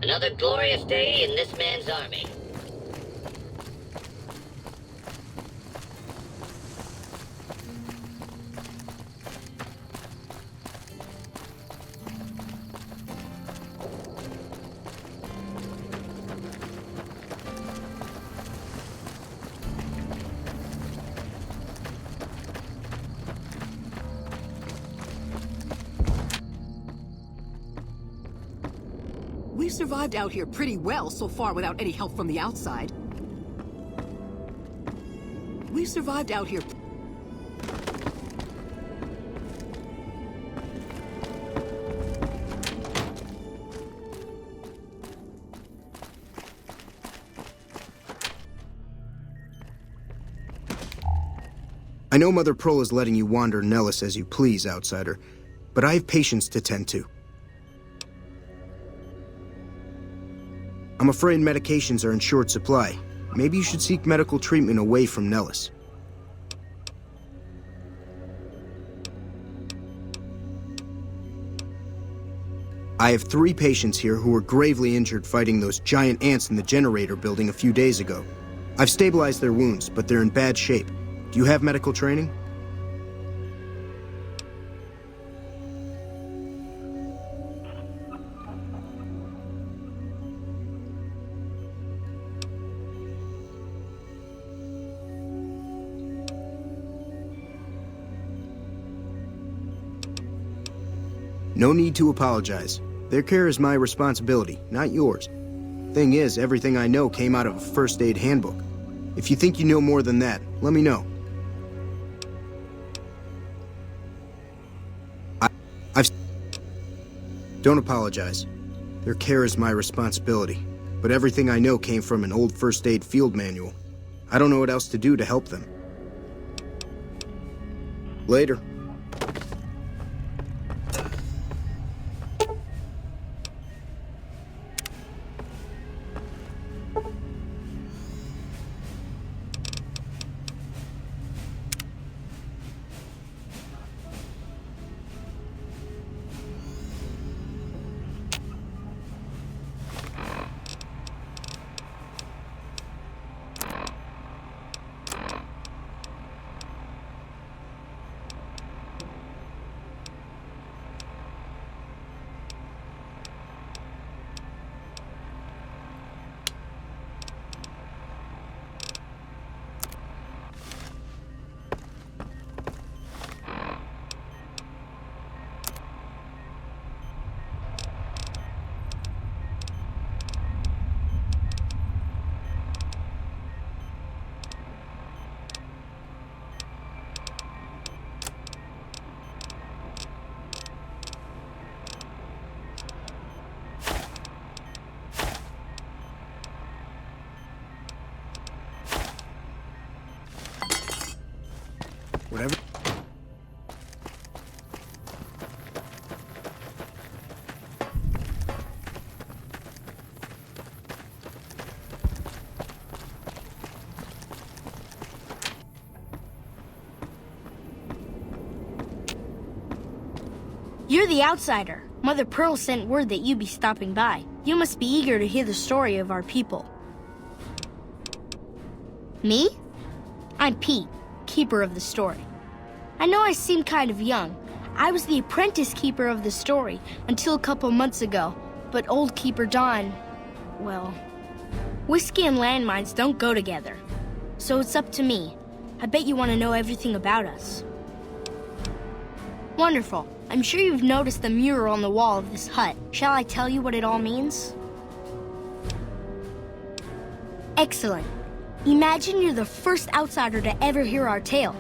Another glorious day in this man's army. We've survived out here pretty well so far without any help from the outside. We've survived out here. I know Mother Pearl is letting you wander Nellis as you please, outsider, but I have patients to tend to. I'm afraid medications are in short supply. Maybe you should seek medical treatment away from Nellis. I have 3 patients here who were gravely injured fighting those giant ants in the generator building a few days ago. I've stabilized their wounds, but they're in bad shape. Do you have medical training? No need to apologize. Their care is my responsibility, not yours. Thing is, everything I know came out of a first aid handbook. If you think you know more than that, let me know. Don't apologize. Their care is my responsibility, but everything I know came from an old first aid field manual. I don't know what else to do to help them. Later. Whatever. You're the outsider. Mother Pearl sent word that you'd be stopping by. You must be eager to hear the story of our people. Me? I'm Pete, keeper of the story. I know I seem kind of young. I was the apprentice keeper of the story until a couple months ago, but old Keeper John, well, whiskey and landmines don't go together. So it's up to me. I bet you want to know everything about us. Wonderful. I'm sure you've noticed the mural on the wall of this hut. Shall I tell you what it all means? Excellent. Imagine you're the first outsider to ever hear our tale.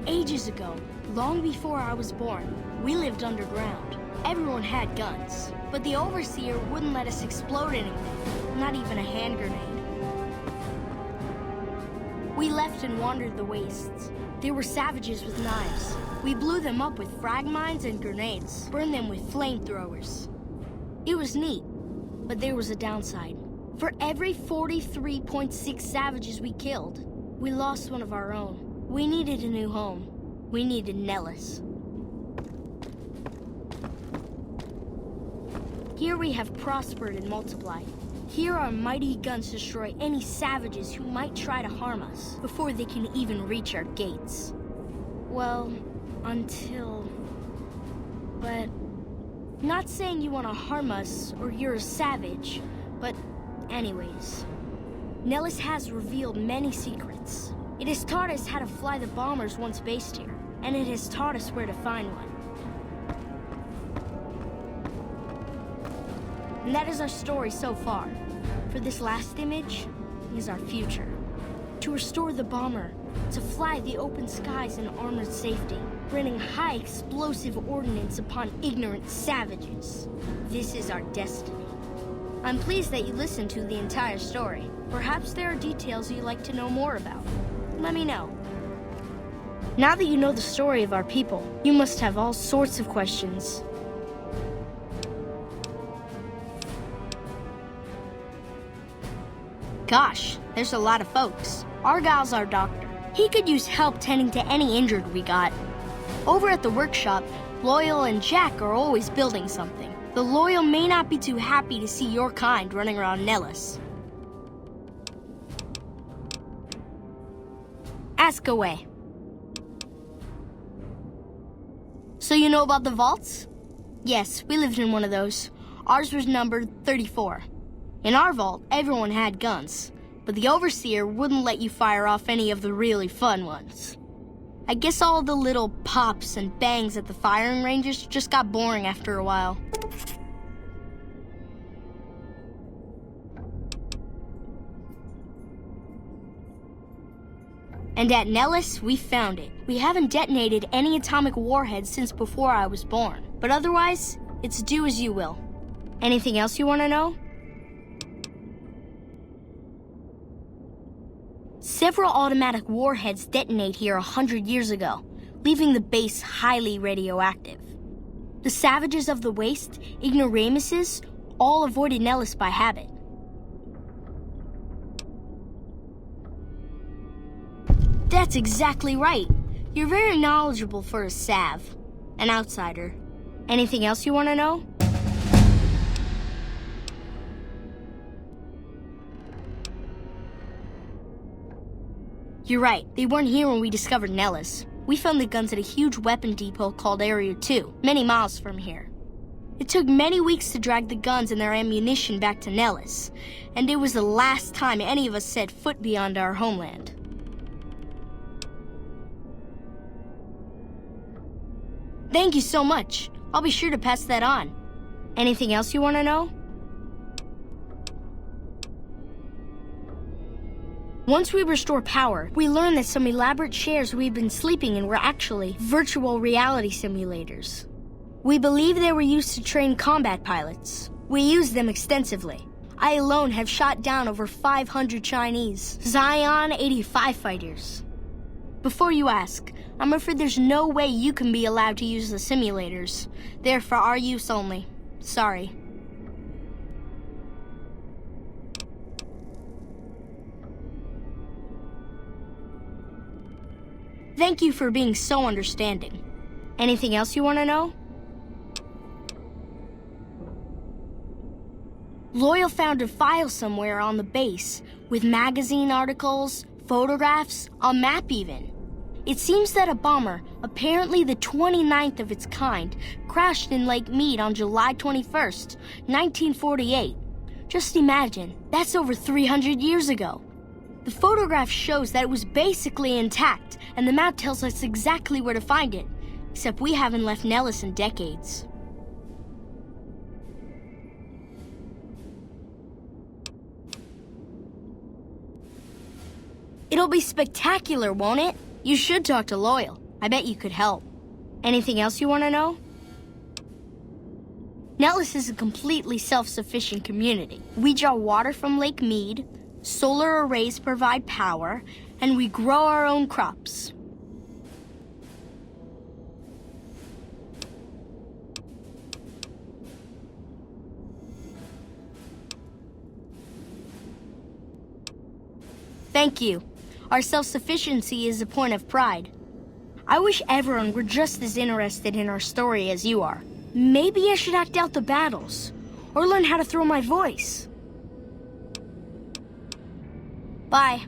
Ages ago, long before I was born, we lived underground. Everyone had guns, but the overseer wouldn't let us explode anything, not even a hand grenade. We left and wandered the wastes. There were savages with knives. We blew them up with frag mines and grenades, burned them with flamethrowers. It was neat, but there was a downside. For every 43.6 savages we killed, we lost one of our own. We needed a new home. We needed Nellis. Here we have prospered and multiplied. Here our mighty guns destroy any savages who might try to harm us before they can even reach our gates. Well, until... But... Not saying you want to harm us or you're a savage, but anyways. Nellis has revealed many secrets. It has taught us how to fly the bombers once based here, and it has taught us where to find one. And that is our story so far. For this last image is our future. To restore the bomber, to fly the open skies in armored safety, raining high explosive ordnance upon ignorant savages. This is our destiny. I'm pleased that you listened to the entire story. Perhaps there are details you'd like to know more about. Let me know. Now that you know the story of our people, you must have all sorts of questions. Gosh, there's a lot of folks. Argyle's our doctor. He could use help tending to any injured we got. Over at the workshop, Loyal and Jack are always building something. The Loyal may not be too happy to see your kind running around Nellis. Ask away. So you know about the vaults? Yes, we lived in one of those. Ours was numbered 34. In our vault, everyone had guns, but the Overseer wouldn't let you fire off any of the really fun ones. I guess all the little pops and bangs at the firing ranges just got boring after a while. And at Nellis, we found it. We haven't detonated any atomic warheads since before I was born, but otherwise, it's do as you will. Anything else you want to know? Several automatic warheads detonate here 100 years ago, leaving the base highly radioactive. The savages of the waste, ignoramuses, all avoided Nellis by habit. That's exactly right. You're very knowledgeable for a Sav, an outsider. Anything else you want to know? You're right, they weren't here when we discovered Nellis. We found the guns at a huge weapon depot called Area 2, many miles from here. It took many weeks to drag the guns and their ammunition back to Nellis, and it was the last time any of us set foot beyond our homeland. Thank you so much. I'll be sure to pass that on. Anything else you want to know? Once we restore power, we learned that some elaborate chairs we've been sleeping in were actually virtual reality simulators. We believe they were used to train combat pilots. We used them extensively. I alone have shot down over 500 Chinese Zion 85 fighters. Before you ask, I'm afraid there's no way you can be allowed to use the simulators. They're for our use only. Sorry. Thank you for being so understanding. Anything else you want to know? Loyal found a file somewhere on the base with magazine articles, photographs, a map even. It seems that a bomber, apparently the 29th of its kind, crashed in Lake Mead on July 21st, 1948. Just imagine, that's over 300 years ago. The photograph shows that it was basically intact, and the map tells us exactly where to find it, except we haven't left Nellis in decades. It'll be spectacular, won't it? You should talk to Loyal. I bet you could help. Anything else you want to know? Nellis is a completely self-sufficient community. We draw water from Lake Mead, solar arrays provide power, and we grow our own crops. Thank you. Our self-sufficiency is a point of pride. I wish everyone were just as interested in our story as you are. Maybe I should act out the battles, or learn how to throw my voice. Bye.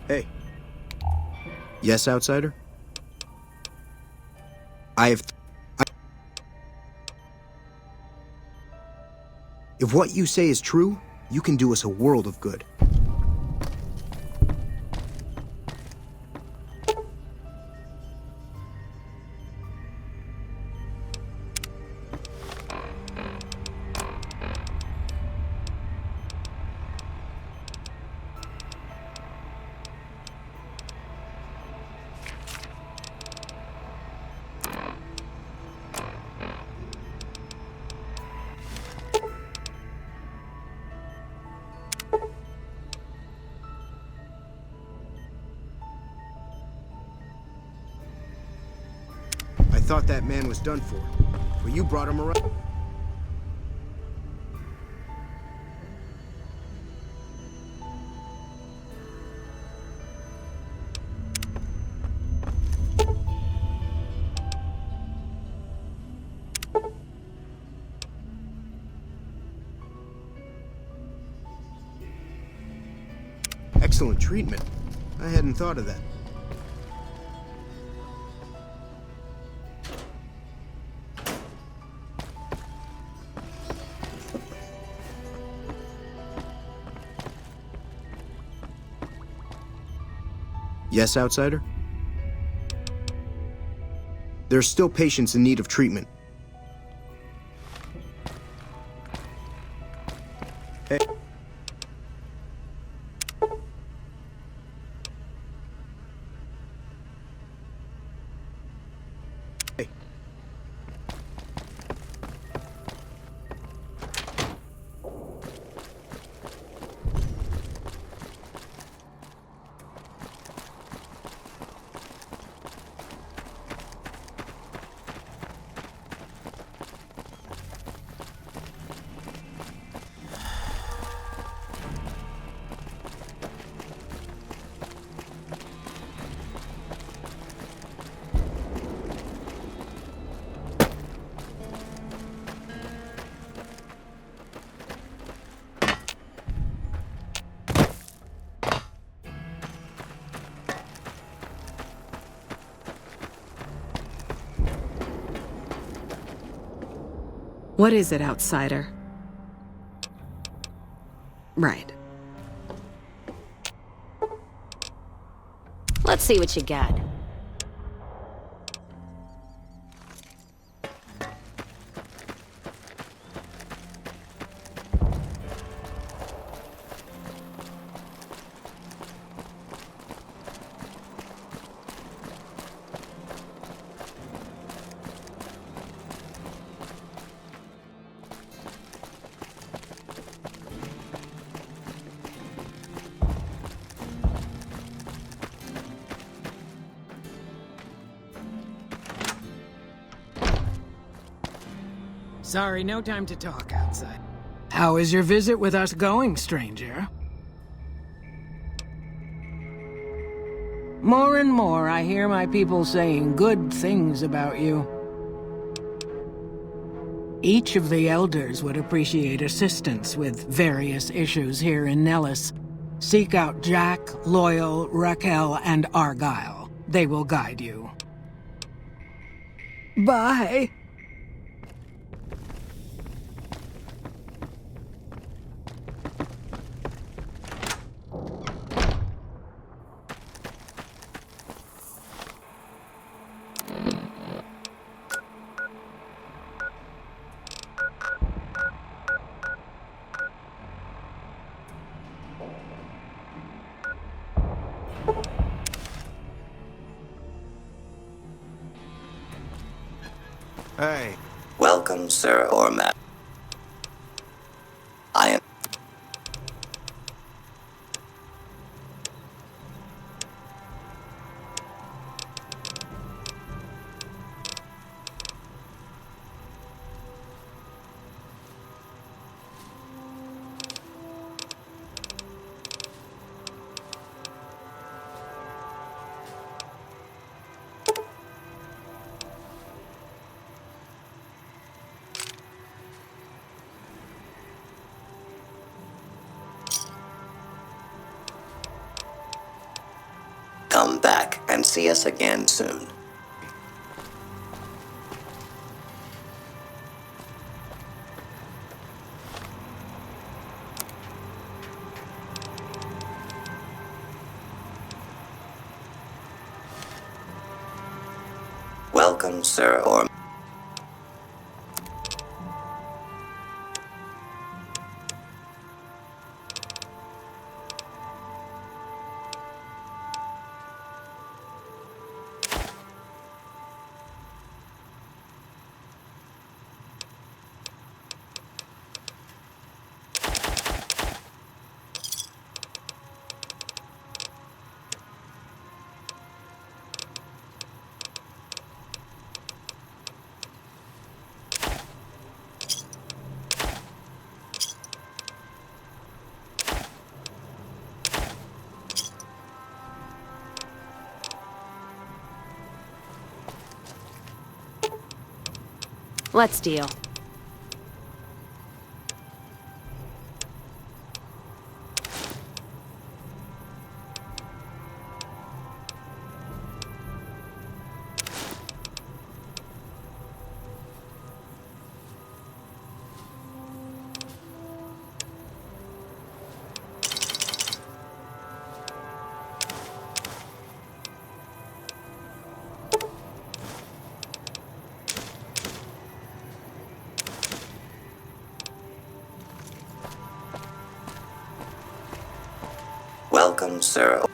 Hey. Yes, outsider? If what you say is true, you can do us a world of good. I thought that man was done for, but you brought him around. Excellent treatment. I hadn't thought of that. Yes, outsider? There's still patients in need of treatment. Hey. Hey. What is it, outsider? Right. Let's see what you got. Sorry, no time to talk outside. How is your visit with us going, stranger? More and more, I hear my people saying good things about you. Each of the elders would appreciate assistance with various issues here in Nellis. Seek out Jack, Loyal, Raquel, and Argyle. They will guide you. Bye. Hey. Welcome, sir or madam. I am. Come back and see us again soon. Welcome, sir or Let's deal. welcome, sir.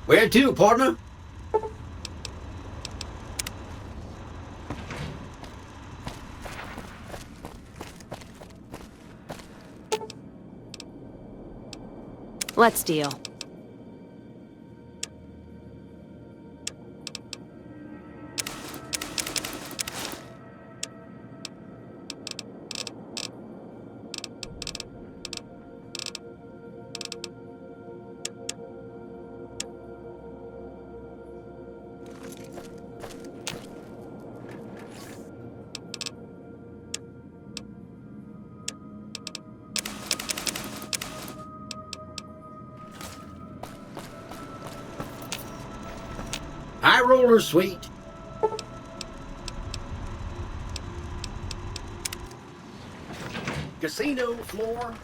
Where to, partner? Let's deal. High roller, sweet. Casino floor.